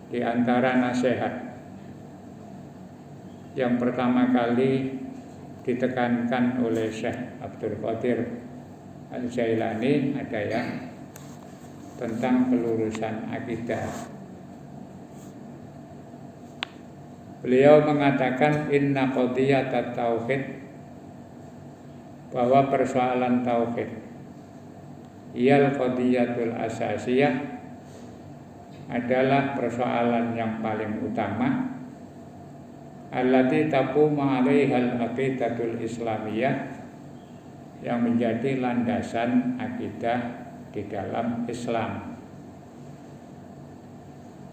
di antara nasihat yang pertama kali ditekankan oleh Syekh Abdul Qadir Al-Jailani ada yang tentang pelurusan akidah. Beliau mengatakan inna qadhiyatat tauhid, bahwa persoalan tauhid iyal qadhiyatul asasiyah, adalah persoalan yang paling utama, allati taqumu 'alaihal aqidatul islamiyah, yang menjadi landasan akidah di dalam Islam.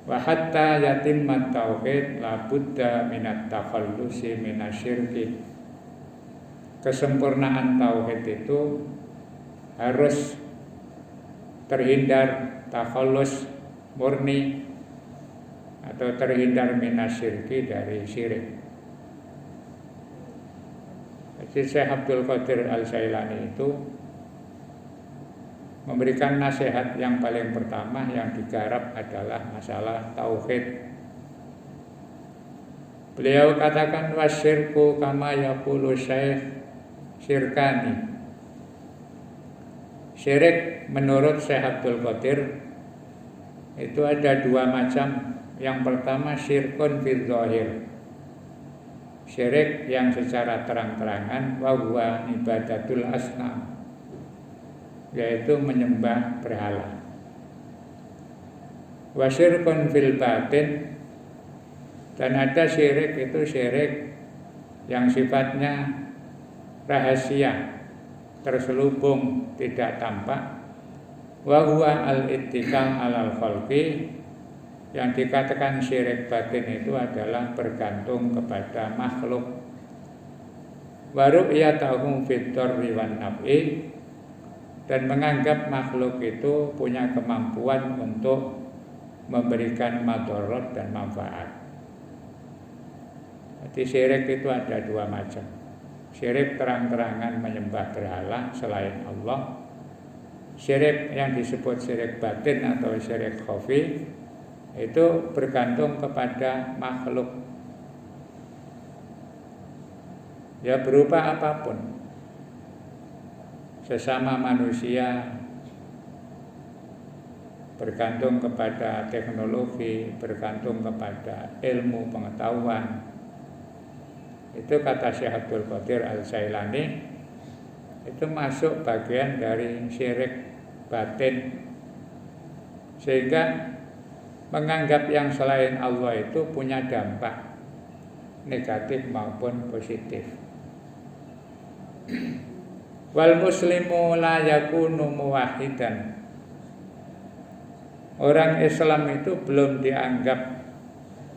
Wa hatta yatimmat tauhid la budda minat takhallusi minasyirki. Kesempurnaan tauhid itu harus terhindar takhallus, murni, atau terhindar minasyirki, dari syirik. Jadi Syekh Abdul Qadir Al-Jailani itu memberikan nasihat yang paling pertama yang digarap adalah masalah tauhid. Beliau katakan wasyirku kama yaqulu Syekh syirkani. Syirik menurut Syekh Abdul Qadir itu ada dua macam. Yang pertama syirkun fil zahir, syirik yang secara terang-terangan, wa huwa ibadatul asnam, yaitu menyembah berhala. Wa syirkun fil batin, dan ada syirik itu syirik yang sifatnya rahasia, terselubung, tidak tampak. Wa huwa al-ittikal alal khalqi, yang dikatakan syirik batin itu adalah bergantung kepada makhluk. Wa ru'yatahum fid darri wan naf'i, dan menganggap makhluk itu punya kemampuan untuk memberikan madarat dan manfaat. Jadi syirik itu ada dua macam. Syirik terang-terangan menyembah berhala selain Allah. Syirik yang disebut syirik batin atau syirik khafi itu bergantung kepada makhluk, ya berupa apapun. Sesama manusia bergantung kepada teknologi, bergantung kepada ilmu pengetahuan. Itu kata Syekh Abdul Qadir Al-Jailani, itu masuk bagian dari syirik batin. Sehingga menganggap yang selain Allah itu punya dampak negatif maupun positif. Wal muslimu la yakunu muwahhidan. Orang Islam itu belum dianggap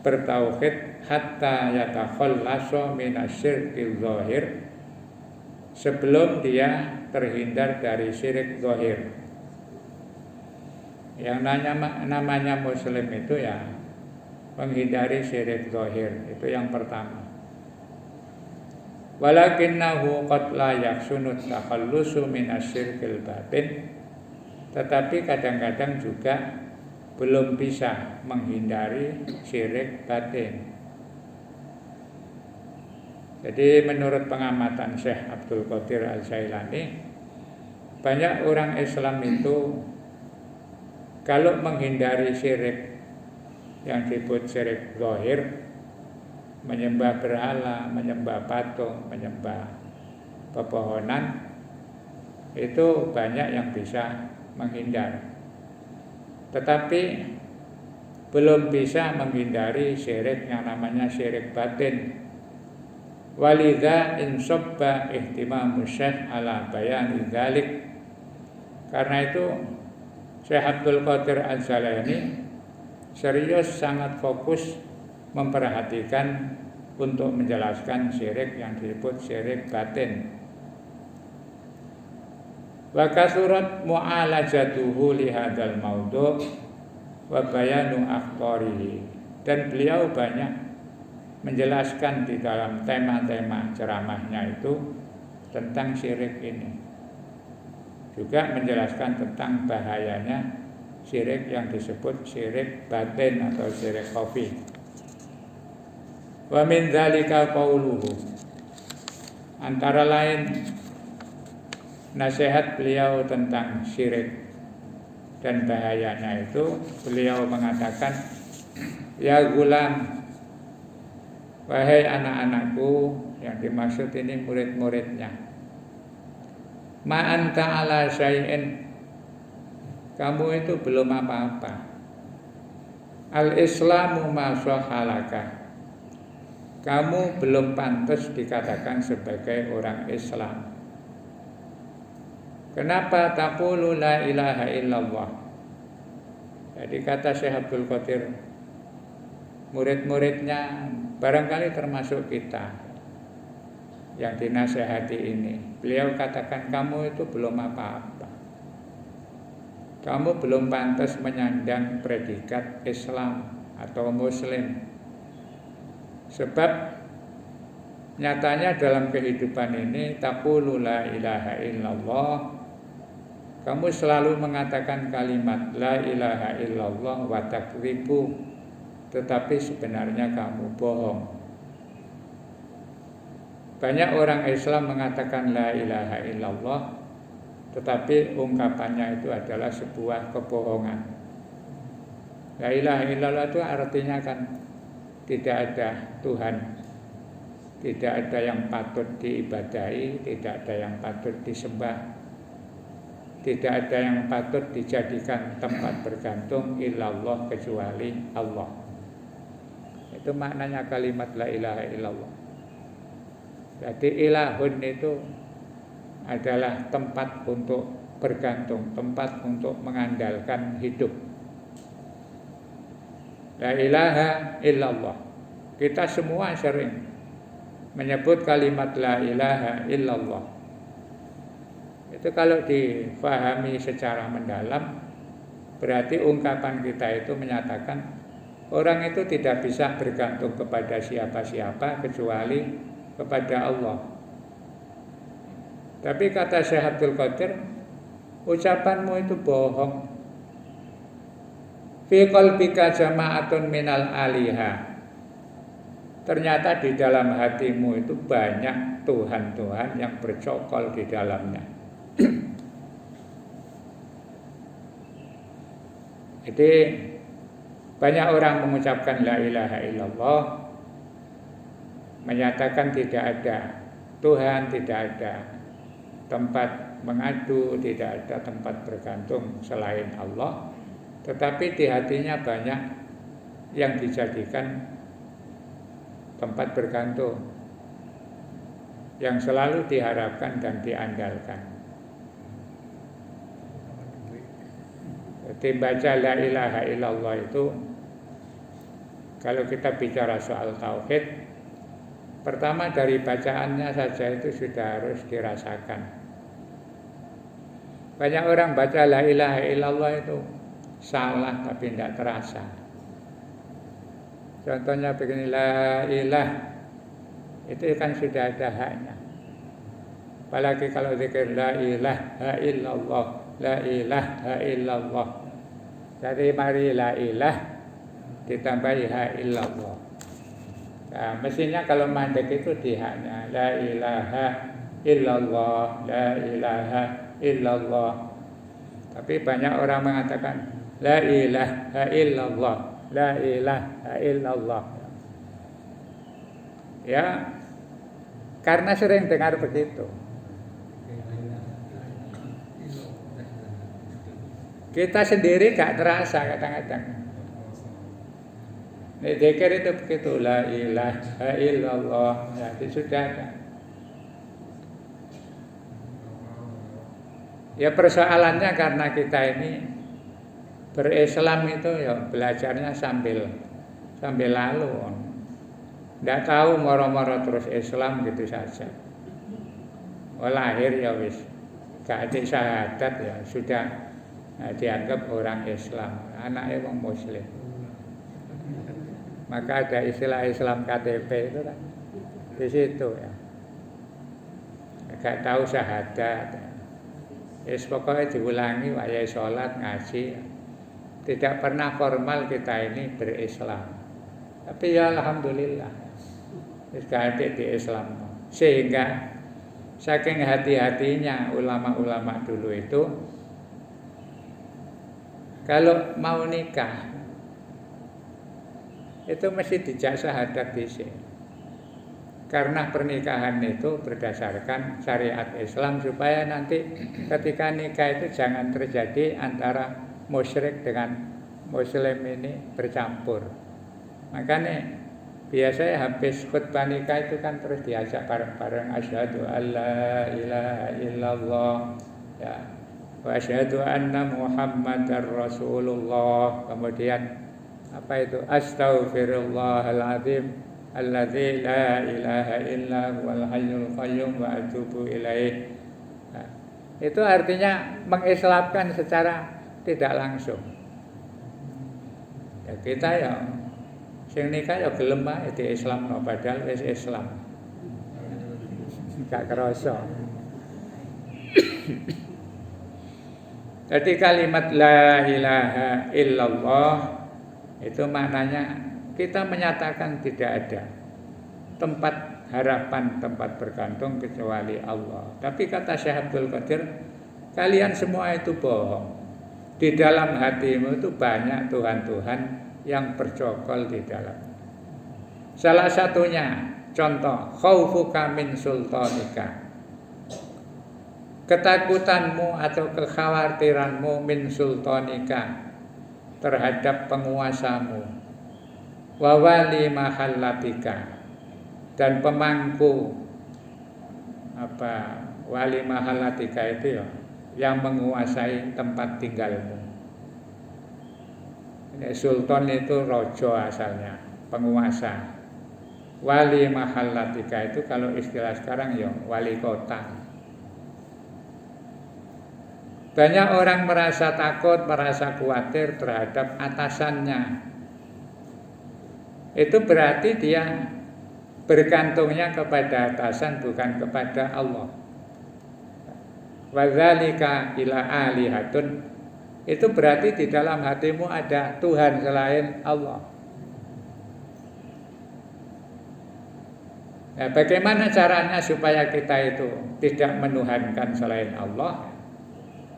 bertauhid hatta yatakhallasa minasyirkil zahir, sebelum dia terhindar dari syirik zahir. Yang namanya muslim itu ya menghindari syirik zahir, itu yang pertama. Walakinnahu qad la yaksunut takhallusu minasyirkil batin, tetapi kadang-kadang juga belum bisa menghindari syirik batin. Jadi menurut pengamatan Syekh Abdul Qadir Al-Jailani, banyak orang Islam itu kalau menghindari syirik yang disebut syirik zahir, menyembah berhala, menyembah patung, menyembah pepohonan, itu banyak yang bisa menghindar. Tetapi belum bisa menghindari syirik yang namanya syirik batin. Walidha insabba ihtimamu Syekh ala bayani dzalik. Karena itu Syekh Abdul Qadir Al-Jailani serius sangat fokus memperhatikan untuk menjelaskan syirik yang disebut syirik batin. Wa kasurat mu'alajatuhu li hadzal maudhu' wa bayanu akhtarihi. Dan beliau banyak menjelaskan di dalam tema-tema ceramahnya itu tentang syirik ini. Juga menjelaskan tentang bahayanya syirik yang disebut syirik batin atau syirik khafi. Wa min dzalika qauluhu, antara lain nasihat beliau tentang syirik dan bahayanya itu, beliau mengatakan, ya gulam, wahai anak-anakku, yang dimaksud ini murid-muridnya, ma anta ala syai'in, kamu itu belum apa-apa. Al-Islamu ma sahalaka, kamu belum pantas dikatakan sebagai orang Islam. Kenapa taqulu la ilaha illallah? Jadi kata Syekh Abdul Qadir, murid-muridnya barangkali termasuk kita yang dinasehati ini, beliau katakan kamu itu belum apa-apa. Kamu belum pantas menyandang predikat Islam atau Muslim. Sebab nyatanya dalam kehidupan ini taqulu la ilaha illallah, kamu selalu mengatakan kalimat la ilaha illallah wa takdzibu, tetapi sebenarnya kamu bohong. Banyak orang Islam mengatakan la ilaha illallah, tetapi ungkapannya itu adalah sebuah kebohongan. La ilaha illallah itu artinya kan tidak ada Tuhan, tidak ada yang patut diibadahi, tidak ada yang patut disembah, tidak ada yang patut dijadikan tempat bergantung illallah kecuali Allah. Itu maknanya kalimat la ilaha illallah. Jadi ilahun itu adalah tempat untuk bergantung, tempat untuk mengandalkan hidup. La ilaha illallah. Kita semua sering menyebut kalimat la ilaha illallah. Itu kalau difahami secara mendalam, berarti ungkapan kita itu menyatakan orang itu tidak bisa bergantung kepada siapa-siapa kecuali kepada Allah. Tapi kata Syekh Abdul Qadir, ucapanmu itu bohong. Fi qalbika jama'atun minal aliha. Ternyata di dalam hatimu itu banyak Tuhan-Tuhan yang bercokol di dalamnya. Jadi banyak orang mengucapkan la ilaha illallah, menyatakan tidak ada Tuhan, tidak ada tempat mengadu, tidak ada tempat bergantung selain Allah, tetapi di hatinya banyak yang dijadikan tempat bergantung, yang selalu diharapkan dan diandalkan. Jadi baca la ilaha illallah itu, kalau kita bicara soal tauhid, pertama dari bacaannya saja itu sudah harus dirasakan. Banyak orang baca la ilaha illallah itu salah tapi tidak terasa. Contohnya begini, la ilah, itu kan sudah ada haknya. Apalagi kalau zikir la ilaha illallah, la ilaha illallah. Jadi mari la ilah ditambahi ha illallah. Nah, mestinya kalau mandek itu di haknya la ilaha illallah, la ilaha illallah. Tapi banyak orang mengatakan la ilaha illallah, la ilaha illallah. Ya, karena sering dengar begitu. Kita sendiri gak terasa kadang-kadang. Zikir itu begitu, la ilaha illallah, ya, itu sudah ada. Ya persoalannya karena kita ini berislam itu ya belajarnya sambil lalu. Tidak tahu moro-moro terus Islam gitu saja. Lahir ya wis gak ada syahadat ya sudah dianggap orang Islam, anaknya orang Muslim. Maka ada istilah Islam KTP itu kan di situ ya. Gak tahu syahadat. Pokoknya diulangi wayahe sholat ngaji. Tidak pernah formal kita ini berislam. Tapi ya alhamdulillah sekali di Islam. Sehingga saking hati-hatinya ulama-ulama dulu itu, kalau mau nikah itu mesti dijak syahadat dhisik. Karena pernikahan itu berdasarkan syariat Islam, supaya nanti ketika nikah itu jangan terjadi antara musyrik dengan muslim ini bercampur. Makanya biasanya habis khutbah nikah itu kan terus diajak bareng-bareng, asyhadu alla ilaha illallah ya, wa asyhadu anna muhammadar rasulullah. Kemudian apa itu? Astaghfirullahaladzim alladzi la ilaha illa huwal hayyul qayyum wa atubu ilaih. Nah, itu artinya mengislamkan secara tidak langsung. Ya kita ya sing nikah ya gelem ae diislamno padahal wis Islam. Gak kerasa. Jadi kalimat la ilaha illallah itu maknanya kita menyatakan tidak ada tempat harapan, tempat bergantung kecuali Allah. Tapi kata Syekh Abdul Qadir, kalian semua itu bohong. Di dalam hatimu itu banyak Tuhan-Tuhan yang bercokol di dalam. Salah satunya contoh khaufuka min sultanika, ketakutanmu atau kekhawatiranmu min sultanika terhadap penguasamu, wa wali mahallatika, dan pemangku wali mahallatika itu ya, yang menguasai tempat tinggalmu. Sultan itu rojo asalnya, penguasa. Wali mahallatika itu kalau istilah sekarang ya wali kota. Banyak orang merasa takut, merasa khawatir terhadap atasannya. Itu berarti dia bergantungnya kepada atasan, bukan kepada Allah. Wadzalika ila alihatun, itu berarti di dalam hatimu ada Tuhan selain Allah. Nah, bagaimana caranya supaya kita itu tidak menuhankan selain Allah?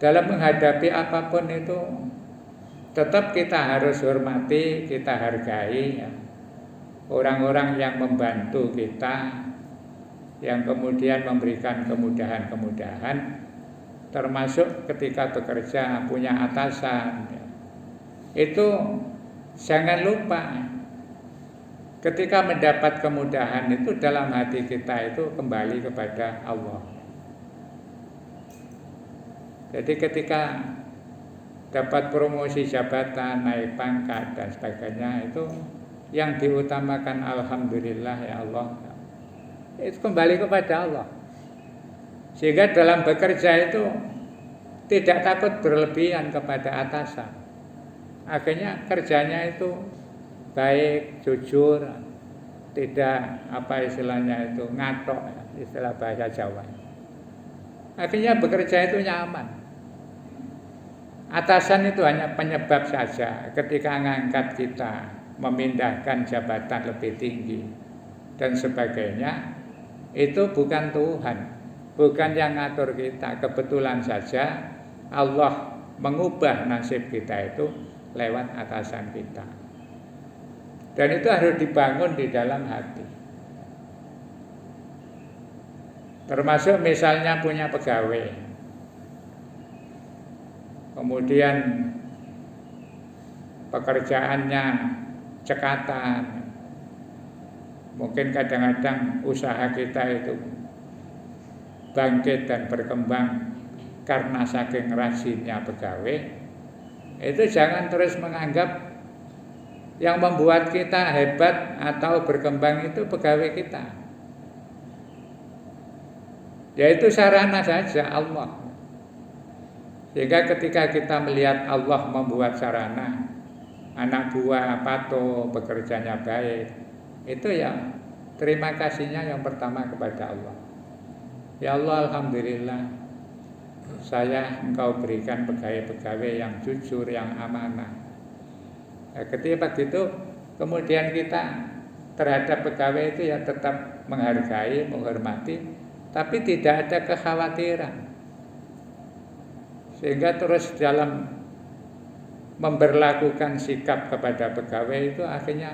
Dalam menghadapi apapun itu tetap kita harus hormati, kita hargai ya, orang-orang yang membantu kita, yang kemudian memberikan kemudahan-kemudahan, termasuk ketika bekerja punya atasan ya. Itu jangan lupa ketika mendapat kemudahan itu dalam hati kita itu kembali kepada Allah. Jadi ketika dapat promosi jabatan, naik pangkat dan sebagainya, itu yang diutamakan alhamdulillah ya Allah, itu kembali kepada Allah. Sehingga dalam bekerja itu tidak takut berlebihan kepada atasan. Akhirnya kerjanya itu baik, jujur, tidak istilahnya itu ngatok, istilah bahasa Jawa. Akhirnya bekerja itu nyaman. Atasan itu hanya penyebab saja ketika ngangkat kita, memindahkan jabatan lebih tinggi dan sebagainya. Itu bukan Tuhan, bukan yang ngatur kita. Kebetulan saja Allah mengubah nasib kita itu lewat atasan kita. Dan itu harus dibangun di dalam hati. Termasuk misalnya punya pegawai, kemudian pekerjaannya cekatan, mungkin kadang-kadang usaha kita itu bangkit dan berkembang karena saking rajinnya pegawai. Itu jangan terus menganggap yang membuat kita hebat atau berkembang itu pegawai kita. Yaitu sarana saja Allah. Sehingga ketika kita melihat Allah membuat sarana, anak buah pato bekerjanya baik, itu ya terima kasihnya yang pertama kepada Allah. Ya Allah, alhamdulillah, saya Engkau berikan pegawai-pegawai yang jujur, yang amanah. Nah, ketika begitu kemudian kita terhadap pegawai itu ya tetap menghargai, menghormati, tapi tidak ada kekhawatiran. Sehingga terus dalam memberlakukan sikap kepada pegawai itu akhirnya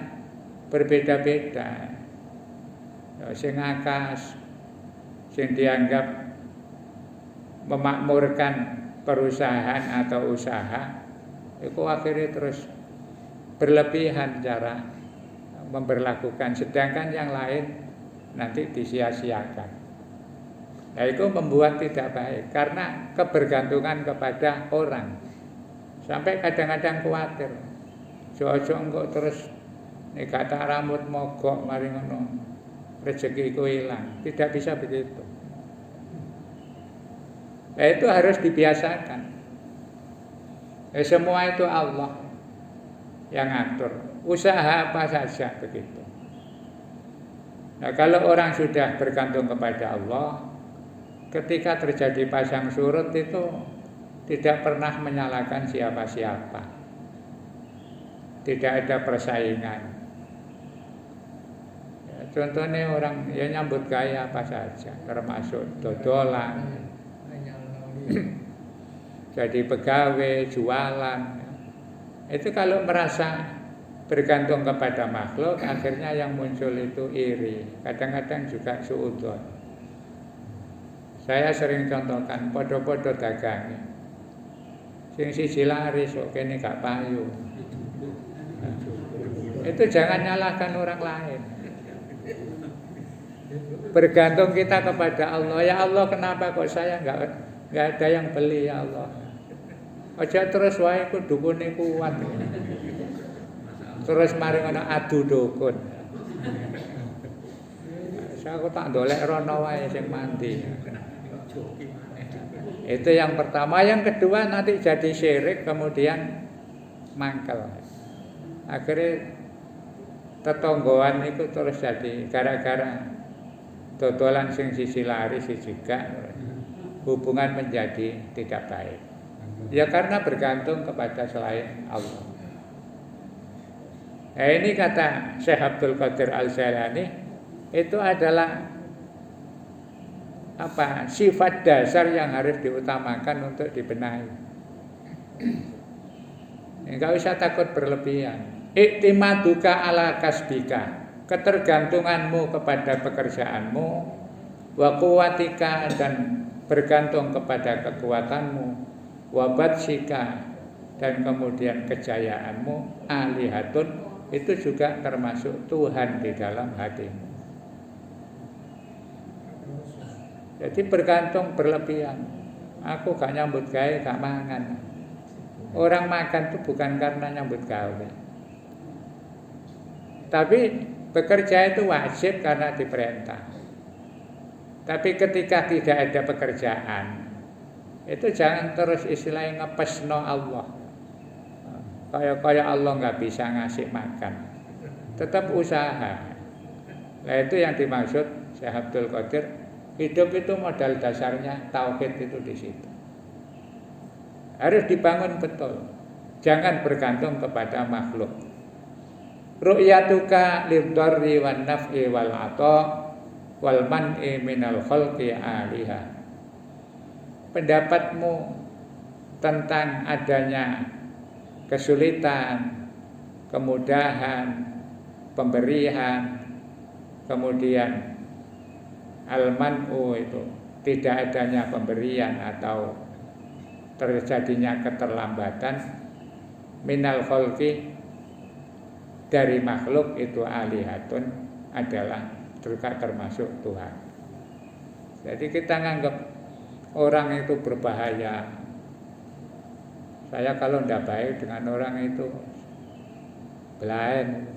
berbeda-beda. Sing akas, sing dianggap memakmurkan perusahaan atau usaha, itu akhirnya terus berlebihan cara memberlakukan, sedangkan yang lain nanti disia-siakan. Nah, itu membuat tidak baik karena kebergantungan kepada orang. Sampai kadang-kadang khawatir. Jojo engko terus nek kata rambut mogok mari ngono. Rezekiku hilang. Tidak bisa begitu. Nah, itu harus dibiasakan. Semua itu Allah yang atur. Usaha apa saja begitu. Nah, kalau orang sudah bergantung kepada Allah, ketika terjadi pasang surut itu tidak pernah menyalahkan siapa-siapa. Tidak ada persaingan. Ya, contohnya orang ya nyambut gaya apa saja, termasuk dodolan, jadi pegawai, jualan. Itu kalau merasa bergantung kepada makhluk, akhirnya yang muncul itu iri, kadang-kadang juga suudzon. Saya sering contohkan podo-podo dagang. Sing siji laris kok kene gak payu. Itu jangan nyalahkan orang lain. Bergantung kita kepada Allah. Ya Allah, kenapa kok saya enggak ada yang beli ya Allah. Aja terus wae ku dukune kuat. Terus mari ngono adu dukun. Saya kok tak ndolek rono wae sing mandi. Itu yang pertama. Yang kedua nanti jadi syirik, kemudian mangkel. Akhirnya tetonggoan itu terus jadi gara-gara dodolan sing sisi lari sisi gak, hubungan menjadi tidak baik. Ya karena bergantung kepada selain Allah. Nah, ini kata Syekh Abdul Qadir Al-Jailani, itu adalah sifat dasar yang harus diutamakan untuk dibenahi. Enggak usah takut berlebihan. Iktimaduka ala kasbika, ketergantunganmu kepada pekerjaanmu, wa quwwatika, dan bergantung kepada kekuatanmu, wa batsika, dan kemudian kejayaanmu, alihatun, itu juga termasuk Tuhan di dalam hatimu. Jadi bergantung berlebihan. Aku gak nyambut gawe, gak mangan. Orang makan itu bukan karena nyambut gawe, tapi bekerja itu wajib karena diperintah. Tapi ketika tidak ada pekerjaan, itu jangan terus istilahnya ngepesno Allah. Kayak Allah nggak bisa ngasih makan, tetap usaha. Nah, itu yang dimaksud Syekh Abdul Qadir. Hidup itu modal dasarnya tauhid itu di situ. Harus dibangun betul. Jangan bergantung kepada makhluk. Ru'yatuka lidharri wan naf'i wal 'ata wal man'i minal khalqi 'aliha. Pendapatmu tentang adanya kesulitan, kemudahan, pemberian, kemudian al-man'u itu tidak adanya pemberian atau terjadinya keterlambatan, minal khalqi, dari makhluk itu alihatun, adalah juga termasuk Tuhan. Jadi kita nganggap orang itu berbahaya. Saya kalau tidak baik dengan orang itu belain.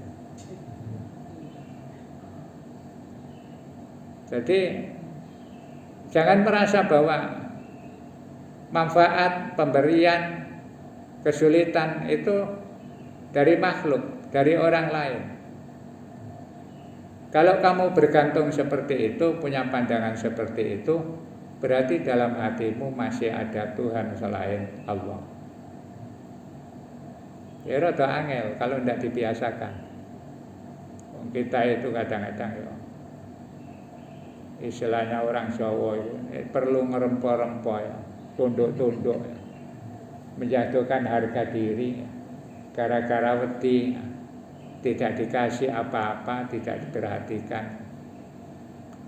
Jadi jangan merasa bahwa manfaat, pemberian, kesulitan itu dari makhluk, dari orang lain. Kalau kamu bergantung seperti itu, punya pandangan seperti itu, berarti dalam hatimu masih ada Tuhan selain Allah. Ya rada angel kalau tidak dibiasakan. Kita itu kadang-kadang ya istilahnya orang Jawa itu perlu ngerempo-rempo ya, tunduk-tunduk ya. Menjatuhkan harga diri gara-gara wedi tidak dikasih apa-apa, tidak diperhatikan.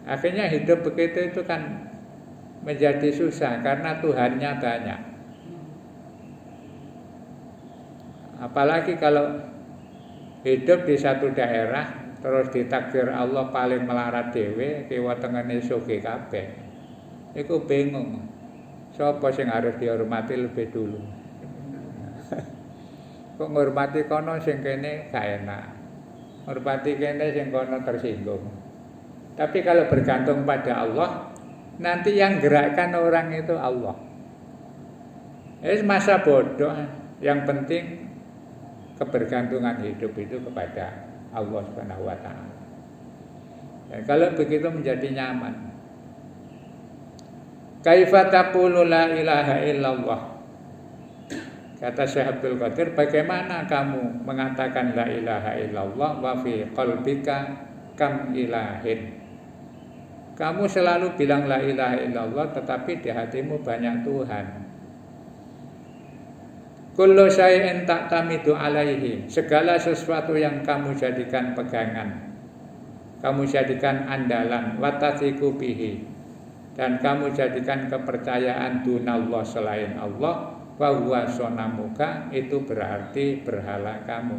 Akhirnya hidup begitu itu kan menjadi susah karena Tuhannya banyak. Apalagi kalau hidup di satu daerah terus ditakdir Allah paling melarat dhewe, kiwa tengene sugih kabeh. Iku bingung. Sapa sing harus dihormati lebih dulu? Kok ngormati kono sing kene gak enak. Ngormati kene sing kono tersinggung. Tapi kalau bergantung pada Allah, nanti yang gerakkan orang itu Allah. Masa bodoh. Yang penting kebergantungan hidup itu kepada Allah Subhanahu wa taala. Dan kalau begitu menjadi nyaman. Kaifa taqulu la ilaha illallah? Kata Syekh Abdul Qadir, bagaimana kamu mengatakan la ilaha illallah wa fi qalbika kam ilahin? Kamu selalu bilang la ilaha illallah tetapi di hatimu banyak Tuhan. Kullu syai'in ta'tamidu alaihi, segala sesuatu yang kamu jadikan pegangan, kamu jadikan andalan, watasiku bihi, dan kamu jadikan kepercayaan dunallah selain Allah, wa huwa sonamuka, itu berarti berhala kamu.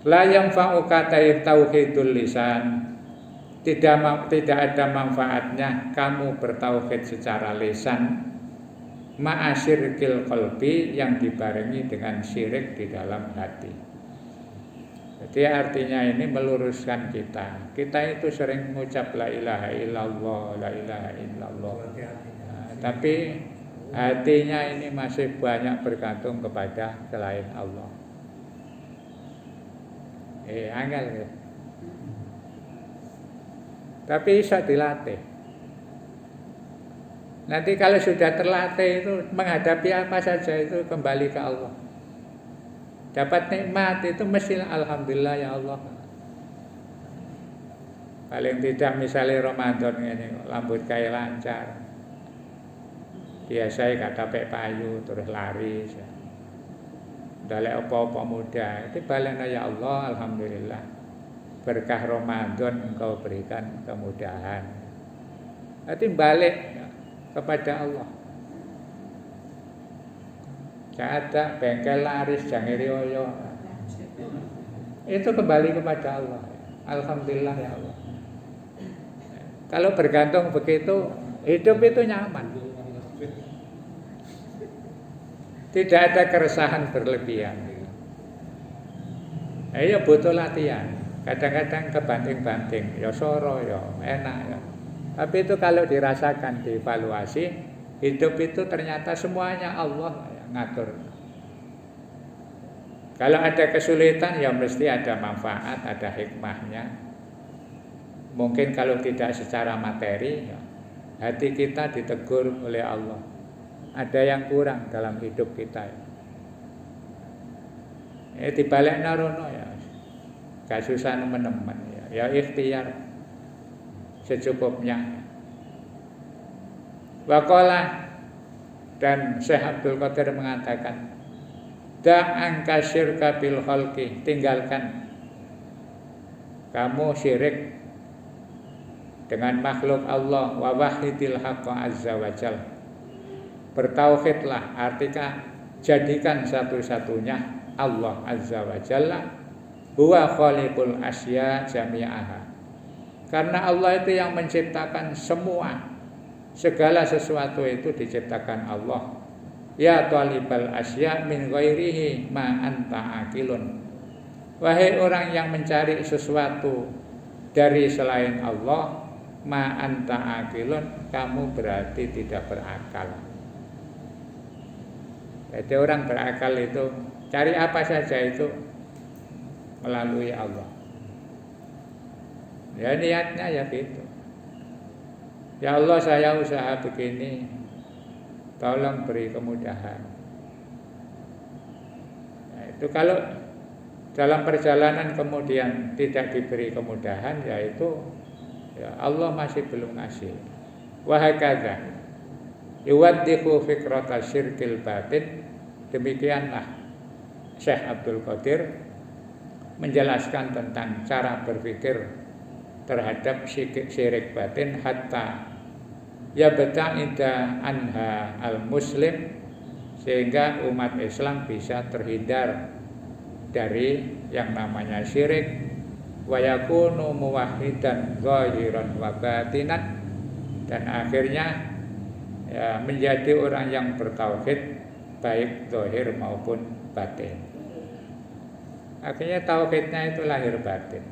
La yanfa'uka tauhidul lisan, tidak ada manfaatnya kamu bertauhid secara lisan, ma'asyirkil qalbi, yang dibarengi dengan syirik di dalam hati. Jadi artinya ini meluruskan kita. Kita itu sering mengucap la ilaha illallah, la ilaha illallah. Tapi hatinya ini masih banyak bergantung kepada selain Allah. Angel ya. Tapi bisa dilatih. Nanti kalau sudah terlatih itu menghadapi apa saja itu kembali ke Allah. Dapat nikmat itu mesti alhamdulillah ya Allah. Paling tidak misalnya Ramadan ini rambut kayak lancar. Biasa gak dapat payu terus lari. Dalek apa-apa mudah. Itu balena ya Allah alhamdulillah. Berkah Ramadan Engkau berikan kemudahan. Nanti balik kepada Allah. Gak ada bengkel laris jangirioyo. Itu kembali kepada Allah. Alhamdulillah ya Allah. Kalau bergantung begitu, hidup itu nyaman. Tidak ada keresahan berlebihan. Ya butuh latihan. Kadang-kadang kebanting-banting, ya soro, ya enak ya. Tapi itu kalau dirasakan, dievaluasi, hidup itu ternyata semuanya Allah yang ngatur. Kalau ada kesulitan ya mesti ada manfaat, ada hikmahnya. Mungkin kalau tidak secara materi, ya, hati kita ditegur oleh Allah. Ada yang kurang dalam hidup kita. Dibalik narono ya, gak susah nemen-nemen ya ikhtiar secukupnya. Waqala, dan Syekh Abdul Qadir mengatakan, da'anka syirka bil khalqi, tinggalkan kamu syirik dengan makhluk Allah, wa wahidil haqqa azza wa jal, bertauhidlah, artinya jadikan satu-satunya Allah azza wa jalla, huwa khaliqul asya jami'aha, karena Allah itu yang menciptakan semua, segala sesuatu itu diciptakan Allah. Ya talibal asya min ghairihi ma anta akilun, wahai orang yang mencari sesuatu dari selain Allah, ma anta akilun, kamu berarti tidak berakal. Jadi orang berakal itu cari apa saja itu melalui Allah. Ya niatnya ya gitu. Ya Allah, saya usaha begini, tolong beri kemudahan. Itu kalau dalam perjalanan kemudian tidak diberi kemudahan, yaitu ya Allah masih belum ngasih. Wa hakadza yuwaddiqu fikrata syirkil batin. Demikianlah Syekh Abdul Qadir menjelaskan tentang cara berpikir terhadap syirik batin hatta yabta'ida anha al-muslim, sehingga umat Islam bisa terhindar dari yang namanya syirik, wa yakunu muwahhidan zahiran wa batinan, dan akhirnya ya, menjadi orang yang bertauhid baik zahir maupun batin. Akhirnya tauhidnya itu lahir batin.